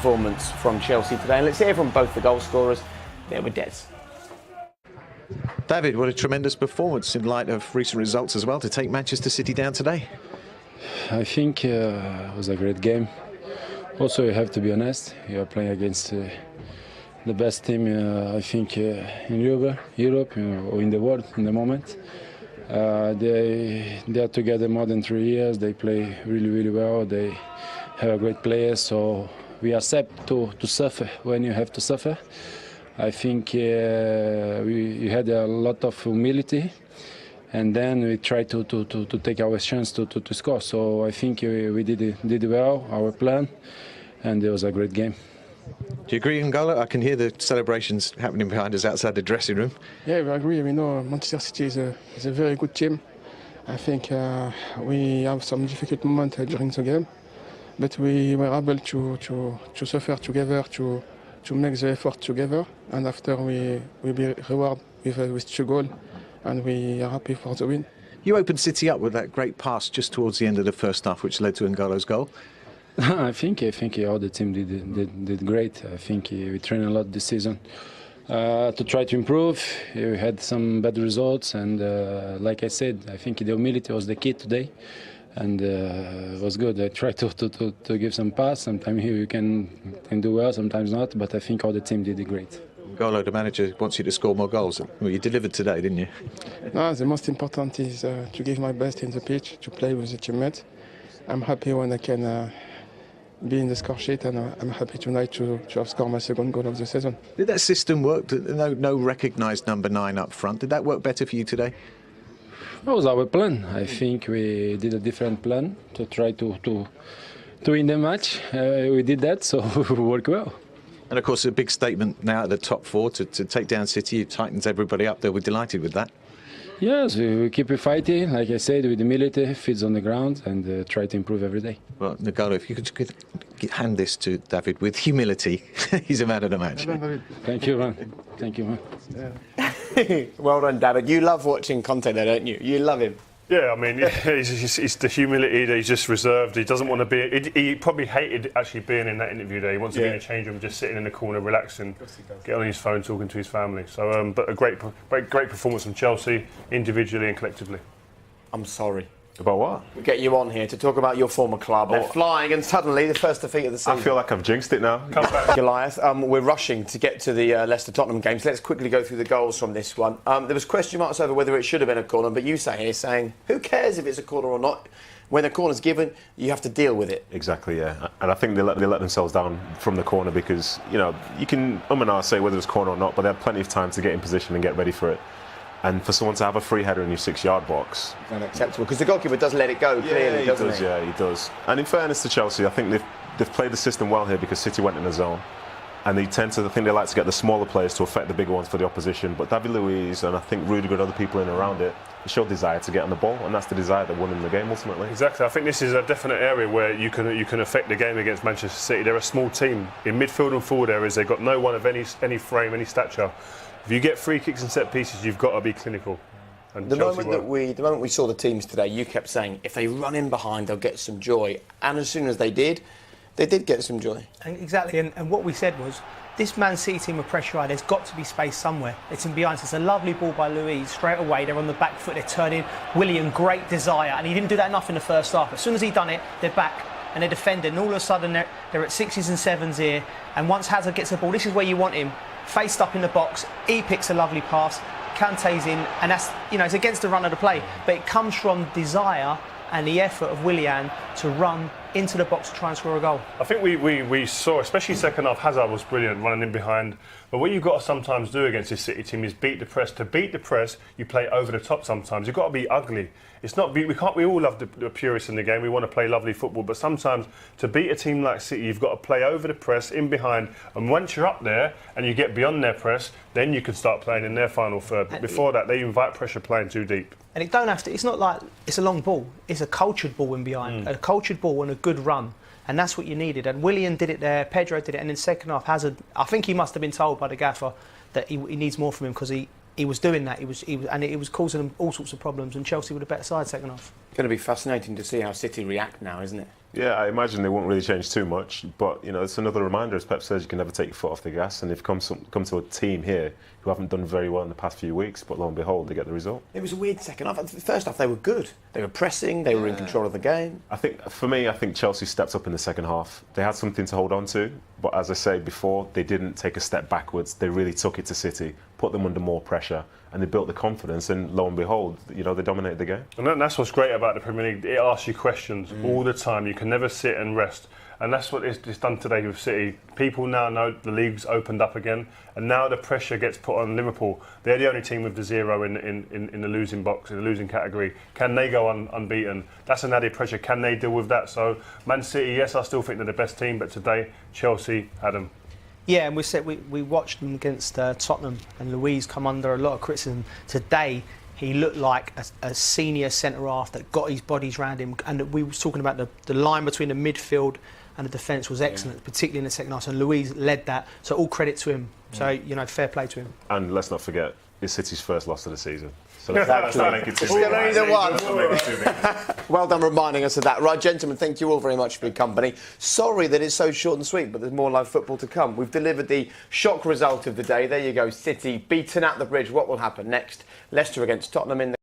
performance from Chelsea today. And let's hear from both the goal scorers. There with Des. David, what a tremendous performance in light of recent results as well to take Manchester City down today. I think it was a great game. Also, you have to be honest. You are playing against the best team, I think, in Europe or in the world in the moment. They are together more than 3 years. They play really well. They have a great players. So we accept to suffer when you have to suffer. I think we had a lot of humility, and then we tried to take our chance to score. So I think we did well, our plan, and it was a great game. Do you agree, N'Golo? I can hear the celebrations happening behind us outside the dressing room. Yeah, we agree. We know Manchester City is a very good team. I think we have some difficult moments during the game, but we were able to suffer together, to make the effort together, and after we be rewarded with 2 goals, and we are happy for the win. You opened City up with that great pass just towards the end of the first half, which led to N'Golo's goal. I think all the team did great. I think we trained a lot this season to try to improve. We had some bad results, and like I said, I think the humility was the key today, and it was good. I tried to give some pass. Sometimes you can do well, sometimes not, but I think all the team did great. N'Golo, the manager, wants you to score more goals. Well, you delivered today, didn't you? No, the most important is to give my best in the pitch, to play with the teammates. I'm happy when I can be in the score sheet, and I'm happy tonight to have scored my 2nd goal of the season. Did that system work? No recognised number 9 up front. Did that work better for you today? That was our plan. I think we did a different plan to try to win the match. We did that, so it worked well. And of course, a big statement now at the top 4 to take down City. It tightens everybody up. They'll be delighted with that. Yes, we keep fighting, like I said, with humility, feet on the ground, and try to improve every day. Well, N'Golo, if you could hand this to David with humility, he's a man of the match. Thank you, man. Thank you, man. Yeah. Well done, David. You love watching Conte, though, don't you? You love him. Yeah, I mean, it's the humility that he's just reserved. He doesn't want to be. He probably hated actually being in that interview there. He wants to be in a change room, just sitting in the corner, relaxing, get on his phone, talking to his family. So, but a great performance from Chelsea, individually and collectively. I'm sorry. About what? We get you on here to talk about your former club. They're flying, and suddenly the first defeat of the season. I feel like I've jinxed it now. Come back, Goliath. We're rushing to get to the Leicester-Tottenham games. Let's quickly go through the goals from this one. There was question marks over whether it should have been a corner, but you saying, who cares if it's a corner or not? When a corner's given, you have to deal with it. Exactly, yeah. And I think they let themselves down from the corner because, you can and ah say whether it's corner or not, but they had plenty of time to get in position and get ready for it. And for someone to have a free header in your 6-yard box... Unacceptable, because the goalkeeper does let it go, clearly, doesn't he? Yeah, he does. And in fairness to Chelsea, I think they've played the system well here because City went in the zone. And they like to get the smaller players to affect the bigger ones for the opposition. But David Luiz and I think Rudiger and other people in and around it showed desire to get on the ball, and that's the desire that won them the game ultimately. Exactly. I think this is a definite area where you can affect the game against Manchester City. They're a small team. In midfield and forward areas, they've got no one of any frame, any stature. If you get free kicks and set pieces, you've got to be clinical. And the moment we saw the teams today, you kept saying if they run in behind, they'll get some joy. And as soon as they did get some joy. Exactly. And what we said was, this Man City team are pressurised. There's got to be space somewhere. It's in behind. It's a lovely ball by Luiz. Straight away, they're on the back foot. They're turning. Willian, great desire, and he didn't do that enough in the first half. As soon as he done it, they're back and they're defending. And all of a sudden, they're at 6s and 7s here. And once Hazard gets the ball, this is where you want him. Faced up in the box, he picks a lovely pass, Kante's in, and that's, it's against the run of the play, but it comes from desire and the effort of Willian to run into the box to try and score a goal. I think we saw, especially second half, Hazard was brilliant running in behind. But what you've got to sometimes do against this City team is beat the press. To beat the press, you play over the top sometimes. You've got to be ugly. It's not. We all love the purists in the game. We want to play lovely football, but sometimes to beat a team like City, you've got to play over the press, in behind, and once you're up there and you get beyond their press, then you can start playing in their final third. But before that, they invite pressure playing too deep. And it don't have to. It's not like it's a long ball. It's a cultured ball in behind, a cultured ball and a good run. And that's what you needed. And Willian did it there, Pedro did it, and in second half, Hazard, I think he must have been told by the gaffer that he needs more from him because he was doing that. And it was causing them all sorts of problems. And Chelsea were the better side second half. It's going to be fascinating to see how City react now, isn't it? Yeah, I imagine they won't really change too much, but you know, it's another reminder, as Pep says, you can never take your foot off the gas. And if you come to a team here who haven't done very well in the past few weeks, but lo and behold, they get the result. It was a weird second half. The first half, they were good. They were pressing. They were in control of the game. I think Chelsea stepped up in the second half. They had something to hold on to, but as I said before, they didn't take a step backwards. They really took it to City, put them under more pressure, and they built the confidence. And lo and behold, you know, they dominated the game. And that's what's great about the Premier League. It asks you questions all the time. You can never sit and rest. And that's what it's done today with City. People now know the league's opened up again, and now the pressure gets put on Liverpool. They're the only team with the 0 in the losing box, in the losing category. Can they go unbeaten? That's an added pressure. Can they deal with that? So Man City, yes, I still think they're the best team, but today Chelsea had them. Yeah, and we watched them against Tottenham, and Luiz come under a lot of criticism. Today, he looked like a senior centre-half that got his bodies round him. And we was talking about the line between the midfield and the defence was excellent, particularly in the second half. And Luiz led that, so all credit to him. So, you know, fair play to him. And let's not forget, it's City's first loss of the season. So That's still only the one. Well done reminding us of that. Right, gentlemen, thank you all very much for your company. Sorry that it's so short and sweet, but there's more live football to come. We've delivered the shock result of the day. There you go, City beaten at the Bridge. What will happen next? Leicester against Tottenham in the